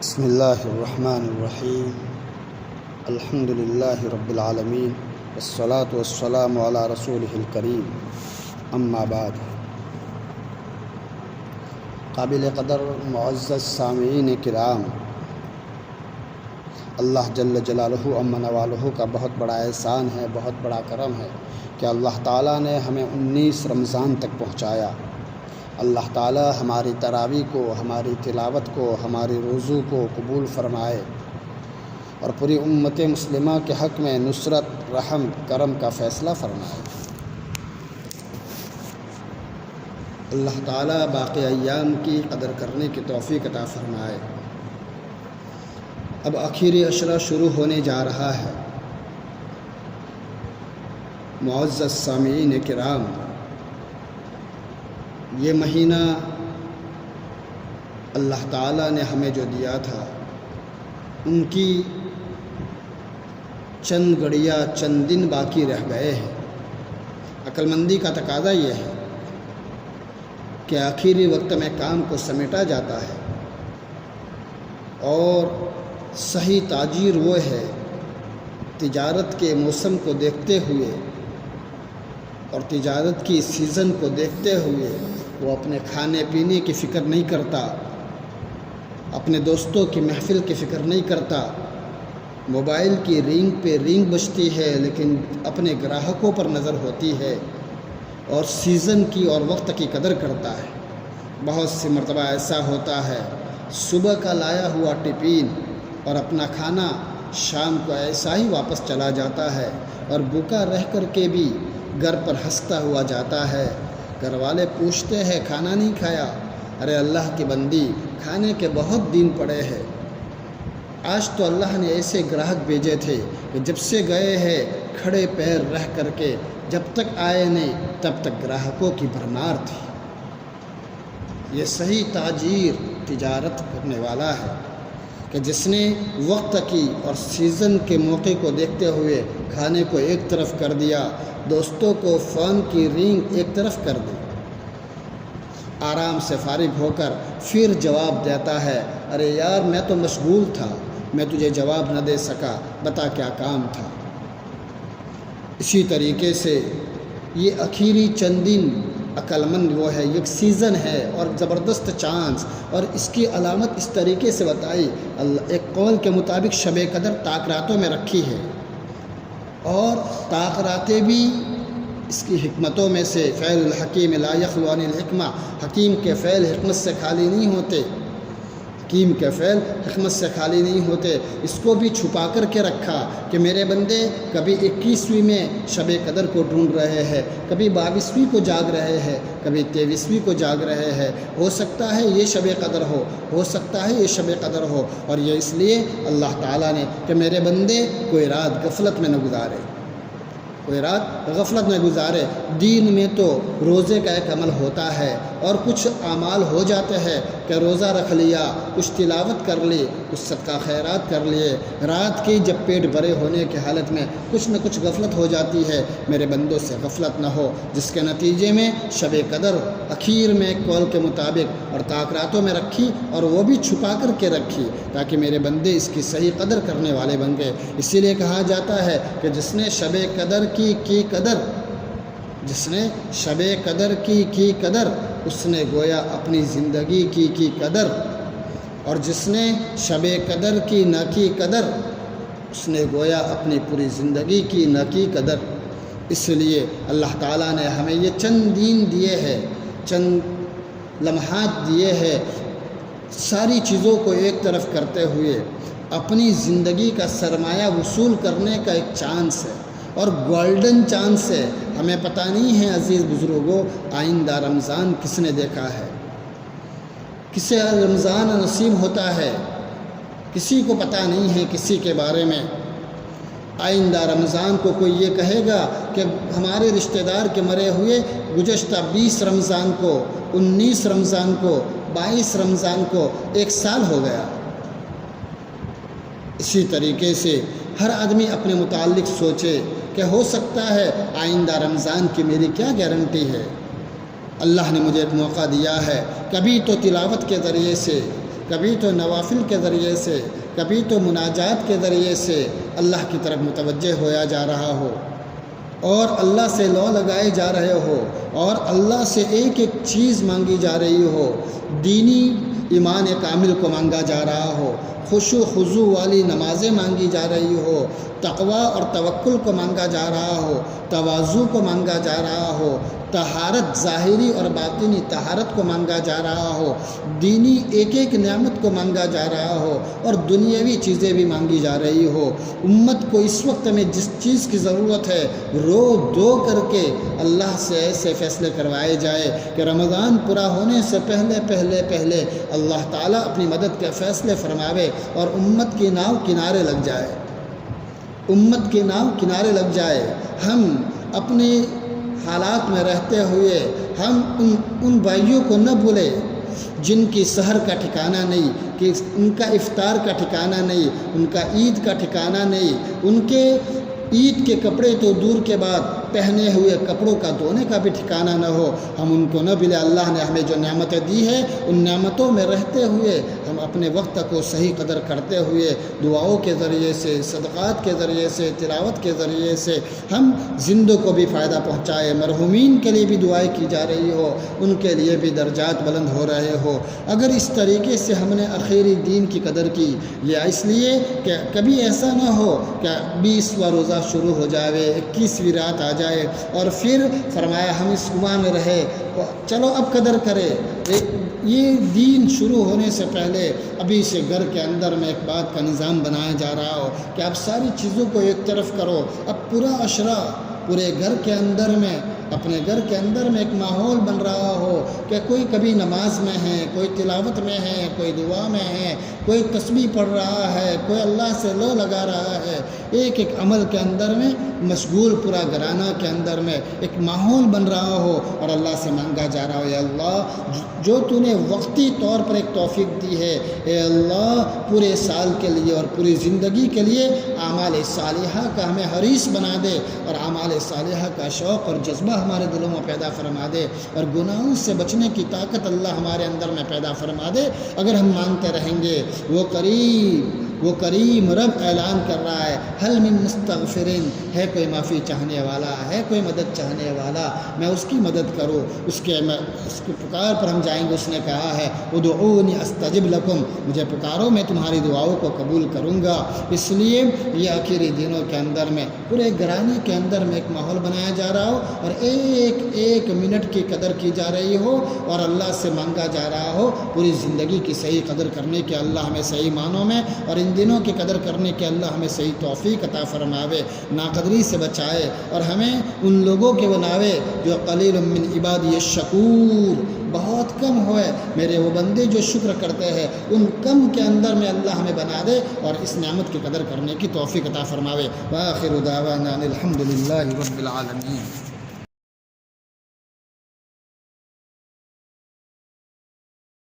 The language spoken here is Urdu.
بسم اللہ الرحمن الرحیم الحمد للہ رب العالمین والصلاة والسلام علی رسولہ الکریم اما بعد۔ قابل قدر معزز سامعین کرام، اللہ جل جلالہ عم نوالہ کا بہت بڑا احسان ہے، بہت بڑا کرم ہے کہ اللہ تعالیٰ نے ہمیں 19 رمضان تک پہنچایا۔ اللہ تعالیٰ ہماری تراویح کو، ہماری تلاوت کو، ہماری روزوں کو قبول فرمائے اور پوری امت مسلمہ کے حق میں نصرت، رحم، کرم کا فیصلہ فرمائے۔ اللہ تعالیٰ باقی ایام کی قدر کرنے کی توفیق عطا فرمائے۔ اب آخری عشرہ شروع ہونے جا رہا ہے۔ معزز سامعین کرام، یہ مہینہ اللہ تعالیٰ نے ہمیں جو دیا تھا، ان کی چند گھڑیاں، چند دن باقی رہ گئے ہیں۔ عقل مندی کا تقاضا یہ ہے کہ آخری وقت میں کام کو سمیٹا جاتا ہے، اور صحیح تاجر وہ ہے تجارت کے موسم کو دیکھتے ہوئے اور تجارت کی سیزن کو دیکھتے ہوئے وہ اپنے کھانے پینے کی فکر نہیں کرتا، اپنے دوستوں کی محفل کی فکر نہیں کرتا۔ موبائل کی رینگ پہ رینگ بجتی ہے لیکن اپنے گراہکوں پر نظر ہوتی ہے، اور سیزن کی اور وقت کی قدر کرتا ہے۔ بہت سی مرتبہ ایسا ہوتا ہے، صبح کا لایا ہوا ٹفن اور اپنا کھانا شام کو ایسا ہی واپس چلا جاتا ہے، اور بھوکا رہ کر کے بھی گھر پر ہنستا ہوا جاتا ہے۔ گھر والے پوچھتے ہیں کھانا نہیں کھایا؟ ارے اللہ کی بندی، کھانے کے بہت دن پڑے ہیں۔ آج تو اللہ نے ایسے گراہک بھیجے تھے کہ جب سے گئے ہیں کھڑے پیر رہ کر کے، جب تک آئے نہیں تب تک گراہکوں کی بھرمار تھی۔ یہ صحیح تاجر تجارت کرنے والا ہے کہ جس نے وقت کی اور سیزن کے موقع کو دیکھتے ہوئے کھانے کو ایک طرف کر دیا، دوستوں کو فون کی رینگ ایک طرف کر دی، آرام سے فارغ ہو کر پھر جواب دیتا ہے، ارے یار میں تو مشغول تھا، میں تجھے جواب نہ دے سکا، بتا کیا کام تھا۔ اسی طریقے سے یہ آخری چند دن عقل مند وہ ہے، ایک سیزن ہے اور زبردست چانس، اور اس کی علامت اس طریقے سے بتائی، ایک قول کے مطابق شب قدر طاق راتوں میں رکھی ہے، اور طاق راتیں بھی اس کی حکمتوں میں سے، فعل الحکیم لا یخلو عن الحکمہ، حکیم کے فعل حکمت سے خالی نہیں ہوتے، حکیم کے فعل حکمت سے خالی نہیں ہوتے۔ اس کو بھی چھپا کر کے رکھا کہ میرے بندے کبھی 21ویں میں شب قدر کو ڈھونڈ رہے ہیں، کبھی 22ویں کو جاگ رہے ہیں، کبھی 23ویں کو جاگ رہے ہیں، ہو سکتا ہے یہ شب قدر ہو سکتا ہے یہ شب قدر ہو، اور یہ اس لیے اللہ تعالیٰ نے کہ میرے بندے کوئی رات غفلت میں نہ گزارے، کوئی رات غفلت میں گزارے۔ دین میں تو روزے کا ایک عمل ہوتا ہے، اور کچھ اعمال ہو جاتے ہیں کہ روزہ رکھ لیا، کچھ تلاوت کر لی، کچھ صدقہ خیرات کر لیے، رات کی جب پیٹ بھرے ہونے کی حالت میں کچھ نہ کچھ غفلت ہو جاتی ہے۔ میرے بندوں سے غفلت نہ ہو، جس کے نتیجے میں شب قدر اخیر میں قول کے مطابق اور طاق راتوں میں رکھی، اور وہ بھی چھپا کر کے رکھی تاکہ میرے بندے اس کی صحیح قدر کرنے والے بن گئے۔ اسی لیے کہا جاتا ہے کہ جس نے شب قدر کی قدر، جس نے شب قدر کی قدر، اس نے گویا اپنی زندگی کی قدر، اور جس نے شب قدر کی نہ کی قدر، اس نے گویا اپنی پوری زندگی کی نہ کی قدر۔ اس لیے اللہ تعالیٰ نے ہمیں یہ چند دن دیے ہیں، چند لمحات دیے ہیں، ساری چیزوں کو ایک طرف کرتے ہوئے اپنی زندگی کا سرمایہ وصول کرنے کا ایک چانس ہے، اور گولڈن چانس ہے۔ ہمیں پتہ نہیں ہے عزیز بزرگوں، آئندہ رمضان کس نے دیکھا ہے، کسے رمضان نصیب ہوتا ہے، کسی کو پتہ نہیں ہے کسی کے بارے میں۔ آئندہ رمضان کو کوئی یہ کہے گا کہ ہمارے رشتہ دار کے مرے ہوئے گزشتہ 20 رمضان کو، 19 رمضان کو، 22 رمضان کو 1 سال ہو گیا۔ اسی طریقے سے ہر آدمی اپنے متعلق سوچے کہ ہو سکتا ہے آئندہ رمضان کی میری کیا گارنٹی ہے۔ اللہ نے مجھے ایک موقع دیا ہے، کبھی تو تلاوت کے ذریعے سے، کبھی تو نوافل کے ذریعے سے، کبھی تو مناجات کے ذریعے سے اللہ کی طرف متوجہ ہویا جا رہا ہو اور اللہ سے لو لگائے جا رہے ہو اور اللہ سے ایک ایک چیز مانگی جا رہی ہو، دینی ایمان کامل کو مانگا جا رہا ہو، خشوع خضوع والی نمازیں مانگی جا رہی ہو، تقوی اور توکل کو مانگا جا رہا ہو، تواضع کو مانگا جا رہا ہو، طہارت ظاہری اور باطنی طہارت کو مانگا جا رہا ہو، دینی ایک ایک نعمت کو مانگا جا رہا ہو اور دنیاوی چیزیں بھی مانگی جا رہی ہو۔ امت کو اس وقت میں جس چیز کی ضرورت ہے رو دو کر کے اللہ سے ایسے فیصلے کروائے جائے کہ رمضان پورا ہونے سے پہلے اللہ تعالیٰ اپنی مدد کے فیصلے فرماوے اور امت کی ناؤ کنارے لگ جائے، امت کی ناؤ کنارے لگ جائے۔ ہم اپنے حالات میں رہتے ہوئے ہم ان بھائیوں کو نہ بھولیں جن کی سحر کا ٹھکانہ نہیں، کہ ان کا افطار کا ٹھکانہ نہیں، ان کا عید کا ٹھکانہ نہیں، ان کے عید کے کپڑے تو دور کے بعد پہنے ہوئے کپڑوں کا دھونے کا بھی ٹھکانہ نہ ہو۔ ہم ان کو نہ بھولیں۔ اللہ نے ہمیں جو نعمتیں دی ہے ان نعمتوں میں رہتے ہوئے ہم اپنے وقت کو صحیح قدر کرتے ہوئے دعاؤں کے ذریعے سے، صدقات کے ذریعے سے، تلاوت کے ذریعے سے ہم زندوں کو بھی فائدہ پہنچائے، مرحومین کے لیے بھی دعائیں کی جا رہی ہو، ان کے لیے بھی درجات بلند ہو رہے ہو۔ اگر اس طریقے سے ہم نے آخری دین کی قدر کی، یا اس لیے کہ کبھی ایسا نہ ہو کہ 20واں روزہ شروع ہو جائے، 21ویں رات آ جائے اور پھر فرمایا ہم اس گمان میں رہے چلو اب قدر کرے۔ یہ دین شروع ہونے سے پہلے ابھی سے گھر کے اندر میں ایک بات کا نظام بنایا جا رہا ہو کہ اب ساری چیزوں کو ایک طرف کرو، اب پورا عشرہ پورے گھر کے اندر میں، اپنے گھر کے اندر میں ایک ماحول بن رہا ہو کہ کوئی کبھی نماز میں ہے، کوئی تلاوت میں ہے، کوئی دعا میں ہے، کوئی تسبیح پڑھ رہا ہے، کوئی اللہ سے لو لگا رہا ہے، ایک ایک عمل کے اندر میں مشغول، پورا گھرانہ کے اندر میں ایک ماحول بن رہا ہو اور اللہ سے مانگا جا رہا ہو، اے اللہ جو تو نے وقتی طور پر ایک توفیق دی ہے، اے اللہ پورے سال کے لیے اور پوری زندگی کے لیے اعمال صالحہ کا ہمیں حریص بنا دے اور اعمال صالحہ کا شوق اور جذبہ ہمارے دلوں میں پیدا فرما دے اور گناہوں سے بچنے کی طاقت اللہ ہمارے اندر میں پیدا فرما دے۔ اگر ہم مانتے رہیں گے وہ کریم رب اعلان کر رہا ہے، حل من مستغفرین، ہے کوئی معافی چاہنے والا، ہے کوئی مدد چاہنے والا، میں اس کی مدد کروں، اس کے پکار پر ہم جائیں گے۔ اس نے کہا ہے ادعونی استجب لکم، مجھے پکارو میں تمہاری دعاؤں کو قبول کروں گا۔ اس لیے یہ آخری دنوں کے اندر میں پورے گھرانے کے اندر میں ایک ماحول بنایا جا رہا ہو اور ایک ایک منٹ کی قدر کی جا رہی ہو اور اللہ سے مانگا جا رہا ہو پوری زندگی کی صحیح قدر کرنے کے اللہ ہمیں صحیح معنوں میں اور ان دنوں کی قدر کرنے کے اللہ ہمیں صحیح توفیق عطا فرماوے، ناقدری سے بچائے اور ہمیں ان لوگوں کے بناوے جو قلیل من عبادی الشکور، بہت کم ہوئے میرے وہ بندے جو شکر کرتے ہیں، ان کم کے اندر میں اللہ ہمیں بنا دے اور اس نعمت کی قدر کرنے کی توفیق عطا فرماوے۔ وآخر دعوانا الحمد للہ رب العالمین۔